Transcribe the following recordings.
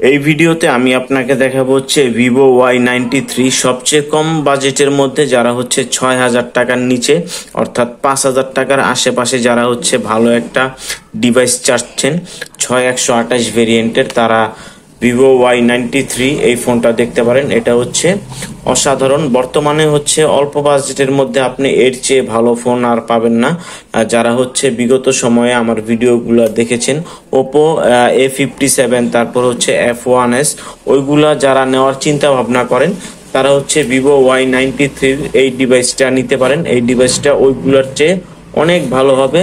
এই ভিডিওতে আমি আপনাকে দেখাবো হচ্ছে ভিভো Y93 সবচেয়ে কম বাজেটের মধ্যে যারা হচ্ছে ৬,০০০ টাকার নিচে অর্থাৎ ৫,০০০ টাকার আশেপাশে যারা হচ্ছে ভালো একটা ডিভাইস চাচ্ছেন ৬১২৮ ভেরিয়েন্টের তারা ভিভো Y93 এই ফোনটা দেখতে পারেন। এটা হচ্ছে অসাধারণ। বর্তমানে হচ্ছে অল্প বাজেটের মধ্যে আপনি এর চেয়ে ভালো ফোন আর পাবেন না। যারা হচ্ছে বিগত সময়ে আমার ভিডিওগুলো দেখেছেন ওপো A57 তারপর হচ্ছে F1s ওইগুলা যারা নেওয়ার চিন্তা ভাবনা করেন তারা হচ্ছে ভিভো Y93 এই ডিভাইসটা নিতে পারেন। এই ডিভাইসটা ওইগুলোর চেয়ে অনেক ভালো হবে,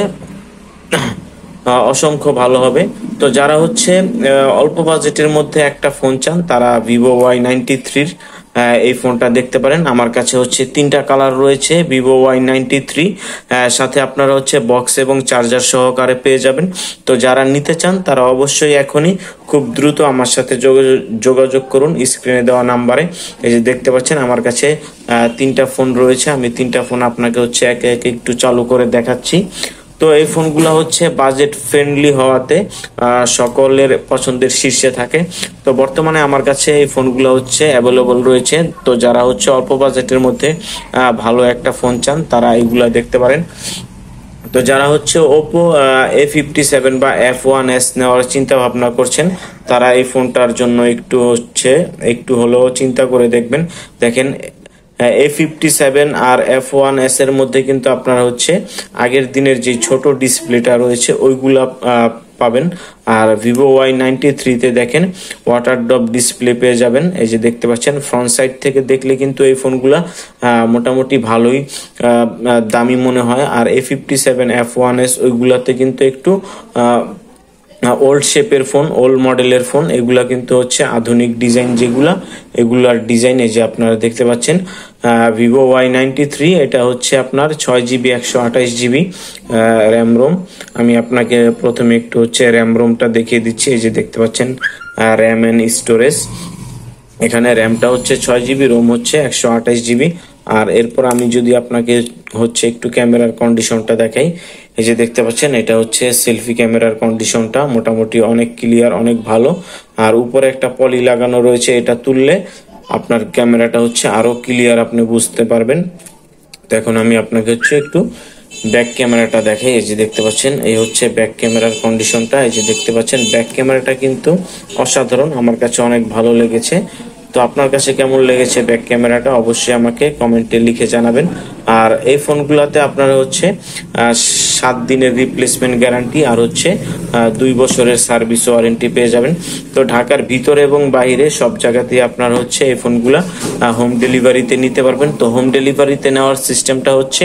অসংখ্য ভালো হবে। তো যারা হচ্ছে অল্প বাজেটের মধ্যে একটা ফোন চান তারা ভিভো Y93 এই ফোনটা দেখতে পারেন। আমার কাছে হচ্ছে 3টা কালার রয়েছে ভিভো Y93, সাথে আপনারা হচ্ছে বক্স এবং চার্জার সহকারে পেয়ে যাবেন। তো যারা নিতে চান তারা অবশ্যই এখনই খুব দ্রুত আমার সাথে যোগাযোগ করুন স্ক্রিনে দেওয়া নাম্বারে। এই যে দেখতে পাচ্ছেন আমার কাছে 3টা ফোন রয়েছে। আমি 3টা ফোন আপনাকে হচ্ছে একে একে একটু চালু করে দেখাচ্ছি। তো এই ফোনগুলো হচ্ছে বাজেট ফ্রেন্ডলি হওয়াতে সকলের পছন্দের শীর্ষে থাকে। তো বর্তমানে আমার কাছে এই ফোনগুলো হচ্ছে অ্যাভেলেবল রয়েছে। তো যারা হচ্ছে অল্প বাজেটের মধ্যে ভালো একটা ফোন চান তারা এইগুলা দেখতে পারেন। তো যারা হচ্ছে ওপো A57 বা F1s নেওয়ার চিন্তা ভাবনা করছেন তারা এই ফোনটার জন্য একটু হলেও চিন্তা করে দেখবেন। দেখেন A57 আর F1s এর মধ্যে কিন্তু আপনারা হচ্ছে আগের দিনের যে ছোট ডিসপ্লেটা রয়েছে ওইগুলা পাবেন। আর ভিভো Y93 তে দেখেন ওয়াটার ড্রপ ডিসপ্লে পেয়ে যাবেন। এই যে দেখতে পাচ্ছেন ফ্রন্ট সাইড থেকে দেখলে কিন্তু এই ফোনগুলা মোটামুটি ভালোই দামি মনে হয়। আর A57 F1s ওইগুলাতে কিন্তু একটু ওল্ড শেপের ফোন, ওল্ড মডেলের ফোন। এগুলা কিন্তু হচ্ছে আধুনিক ডিজাইন যেগুলা এগুলার ডিজাইন এই যে আপনারা দেখতে পাচ্ছেন ভিভো Y93 এটা হচ্ছে আপনার 6GB 128GB র্যাম রোম। আমি আপনাকে প্রথমে একটু হচ্ছে র্যাম রোমটা দেখিয়ে দিচ্ছি। এই যে দেখতে পাচ্ছেন র্যাম এন্ড স্টোরেজ, এখানে র্যামটা হচ্ছে 6GB, রোম হচ্ছে 128GB। আর এরপর আমি যদি আপনাকে হচ্ছে একটু ক্যামেরার কন্ডিশনটা দেখাই, এই যে দেখতে পাচ্ছেন এটা হচ্ছে সেলফি ক্যামেরার কন্ডিশনটা মোটামুটি অনেক ক্লিয়ার, অনেক ভালো। আর উপরে একটা পলি লাগানো রয়েছে, এটা তুললে আপনার ক্যামেরাটা হচ্ছে আরো ক্লিয়ার আপনি বুঝতে পারবেন। তো এখন আমি আপনাকে হচ্ছে একটু ব্যাক ক্যামেরাটা দেখাই। এই যে দেখতে পাচ্ছেন এই হচ্ছে ব্যাক ক্যামেরার কন্ডিশনটা। এই যে দেখতে পাচ্ছেন ব্যাক ক্যামেরাটা কিন্তু অসাধারণ, আমার কাছে অনেক ভালো লেগেছে। তো আপনার কাছে কেমন লেগেছে ব্যাক ক্যামেরাটা অবশ্যই আমাকে কমেন্টে লিখে জানাবেন। আর এই ফোনগুলোতে আপনারা হচ্ছে 7 দিনের রিপ্লেসমেন্ট গ্যারান্টি আর হচ্ছে 2 বছরের সার্ভিস ওয়ারেন্টি পেয়ে যাবেন। তো ঢাকার ভিতরে এবং বাইরে সব জায়গাতেই আপনারা হচ্ছে এই ফোনগুলা হোম ডেলিভারিতে নিতে পারবেন। তো হোম ডেলিভারিতে নেওয়ার সিস্টেমটা হচ্ছে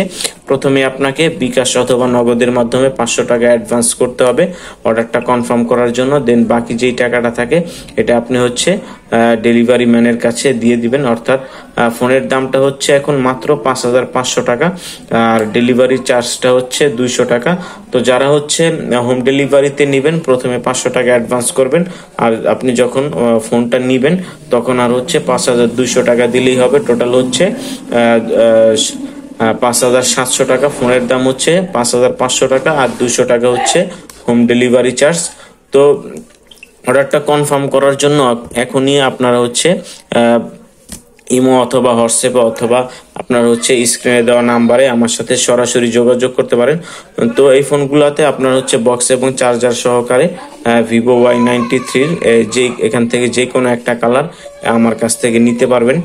প্রথমে আপনাকে বিকাশ অথবা নগদের মাধ্যমে 500 টাকা অ্যাডভান্স করতে হবে অর্ডারটা কনফার্ম করার জন্য। দেন বাকি যেই টাকাটা থাকে এটা আপনি হচ্ছে ডেলিভারি ম্যানের কাছে দিয়ে দিবেন। অর্থাৎ ফোনের দামটা হচ্ছে এখন মাত্র 5,500 টাকা আর ডেলিভারি চার্জটা হচ্ছে 200 টাকা। তো যারা হচ্ছে হোম ডেলিভারিতে নেবেন প্রথমে 500 টাকা অ্যাডভান্স করবেন আর আপনি যখন ফোনটা নিবেন তখন আর হচ্ছে 5,200 টাকা দিলেই হবে। টোটাল হচ্ছে 5,700 টাকা। ফোনের দাম হচ্ছে 5,500 টাকা আর 200 টাকা হচ্ছে হোম ডেলিভারি চার্জ। তো অর্ডারটা কনফার্ম করার জন্য এখনই আপনারা হচ্ছে ইমো অথবা হোয়াটসঅ্যাপে অথবা আপনার হচ্ছে স্ক্রিনে দেওয়া নাম্বারে আমার সাথে সরাসরি যোগাযোগ করতে পারেন। তো এই ফোনগুলোতে আপনার হচ্ছে বক্স এবং চার্জার সহকারে ভিভো Y93 যে এখান থেকে যে কোনো একটা কালার আমার কাছ থেকে নিতে পারবেন।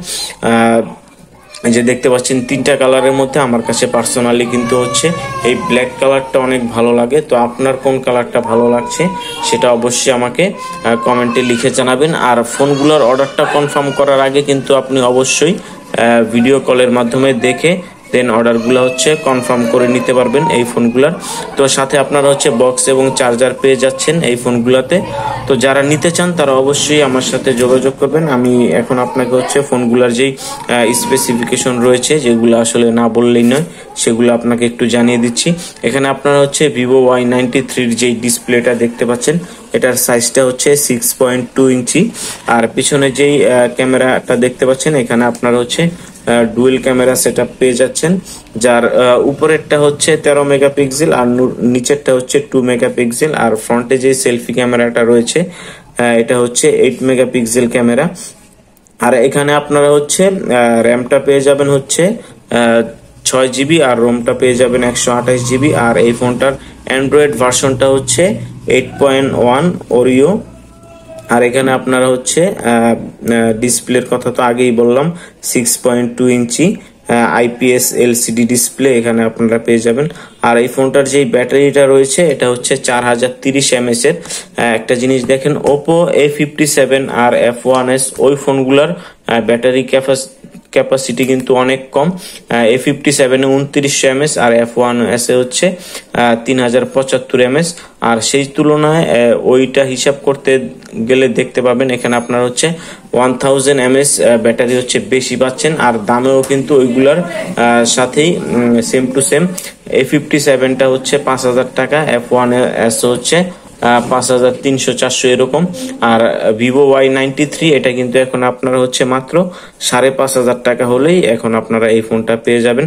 যে দেখতে পাচ্ছেন 3টা কালারের মধ্যে আমার কাছে পার্সোনালি কিন্তু হচ্ছে এই ব্ল্যাক কালারটা অনেক ভালো লাগে। তো আপনার কোন কালারটা ভালো লাগছে সেটা অবশ্যই আমাকে কমেন্টে লিখে জানাবেন। আর ফোনগুলোর অর্ডারটা কনফার্ম করার আগে কিন্তু আপনি অবশ্যই ভিডিও কলের মাধ্যমে দেখে দেন অর্ডারগুলো হচ্ছে কনফার্ম করে নিতে পারবেন এই ফোনগুলার। তো সাথে আপনারা হচ্ছে বক্স এবং চার্জার পেয়ে যাচ্ছেন এই ফোনগুলোতে। তো যারা নিতে চান তারা অবশ্যই আমার সাথে যোগাযোগ করবেন। আমি এখন আপনাকে হচ্ছে ফোনগুলার যেই স্পেসিফিকেশন রয়েছে যেগুলো আসলে না বললেই নয় সেগুলো আপনাকে একটু জানিয়ে দিচ্ছি। এখানে আপনারা হচ্ছে ভিভো Y93 যেই ডিসপ্লেটা দেখতে পাচ্ছেন এটার সাইজটা হচ্ছে 6.2 ইঞ্চি। আর পিছনে যেই ক্যামেরাটা দেখতে পাচ্ছেন এখানে আপনারা হচ্ছে ডুয়েল ক্যামেরা সেটআপ পেয়ে যাচ্ছেন, যার উপরেরটা হচ্ছে 13 মেগাপিক্সেল আর নিচেরটা হচ্ছে 2 মেগাপিক্সেল। আর ফ্রন্টে যে সেলফি ক্যামেরাটা রয়েছে এটা হচ্ছে 8 মেগাপিক্সেল ক্যামেরা। আর এখানে আপনারা হচ্ছে র্যামটা পেয়ে যাবেন হচ্ছে 6 জিবি, আর রোমটা পেয়ে যাবেন 128 জিবি। আর এই ফোনটার অ্যান্ড্রয়েড ভার্সনটা হচ্ছে 8.1 ওরিও। আর এখানে আপনারা হচ্ছে ডিসপ্লের কথা তো আগেই বললাম, 6.2 ইঞ্চি আইপিএস এলসিডি ডিসপ্লে এখানে আপনারা পেয়ে যাবেন। আর এই ফোনটার যে ব্যাটারিটা রয়েছে এটা হচ্ছে 4030 mAh এর। একটা জিনিস দেখেন, ওপো A57 আর F1s ওই ফোনগুলার ব্যাটারি ক্যাপাসিটি কিন্তু অনেক কম। A57 এ 2900 mAh আর F1s এ হচ্ছে 3075 mAh। আর সেই তুলনায় ওইটা হিসাব করতে গেলে দেখতে পাবেন এখানে আপনার হচ্ছে 1000 mAh ব্যাটারি হচ্ছে বেশি পাচ্ছেন। আর দামেও কিন্তু ওইগুলার সাথেই সেম টু সেম। A57টা হচ্ছে 5000 টাকা, F1s হচ্ছে 5300-400 এরকম। আর ভিভো Y93 এটা কিন্তু এখন আপনারা হচ্ছে মাত্র 5500 টাকা হলেই এখন আপনারা এই ফোনটা পেয়ে যাবেন।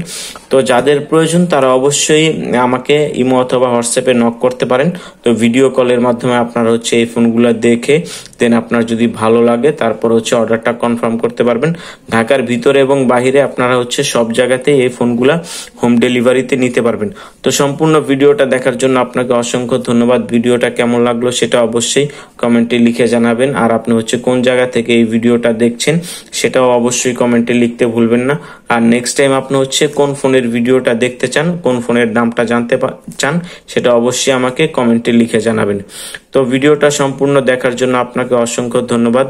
তো যাদের প্রয়োজন তারা অবশ্যই আমাকে ইমো অথবা হোয়াটসঅ্যাপে নক করতে পারেন। তো ভিডিও কলের মাধ্যমে আপনারা হচ্ছে এই ফোনগুলো দেখে দেন আপনার যদি ভালো লাগে তারপর হচ্ছে অর্ডারটা কনফার্ম করতে পারবেন। ঢাকার ভিতরে এবং বাহিরে আপনারা হচ্ছে সব জায়গাতে এই ফোনগুলা হোম ডেলিভারিতে নিতে পারবেন। তো সম্পূর্ণ ভিডিওটা দেখার জন্য আপনাকে অসংখ্য ধন্যবাদ। ভিডিওটা কেমন লাগলো সেটা অবশ্যই কমেন্টে লিখে জানাবেন। আর আপনি হচ্ছে কোন জায়গা থেকে এই ভিডিওটা দেখছেন সেটাও অবশ্যই কমেন্টে লিখতে ভুলবেন না। আর নেক্সট টাইম আপনি হচ্ছে কোন ফোনের ভিডিওটা দেখতে চান, কোন ফোনের দামটা জানতে চান সেটা অবশ্যই আমাকে কমেন্টে লিখে জানাবেন। তো ভিডিওটা সম্পূর্ণ দেখার জন্য আপনাকে অসংখ্য ধন্যবাদ।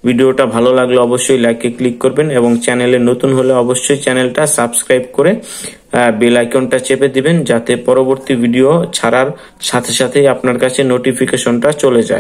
ভিডিওটা ভালো লাগলে অবশ্যই লাইকে ক্লিক করবেন এবং চ্যানেলে নতুন হলে অবশ্যই চ্যানেলটা সাবস্ক্রাইব করে বেল আইকনটা চেপে দিবেন যাতে পরবর্তী ভিডিও ছাড়ার সাথে সাথেই আপনার কাছে নোটিফিকেশনটা চলে যায়।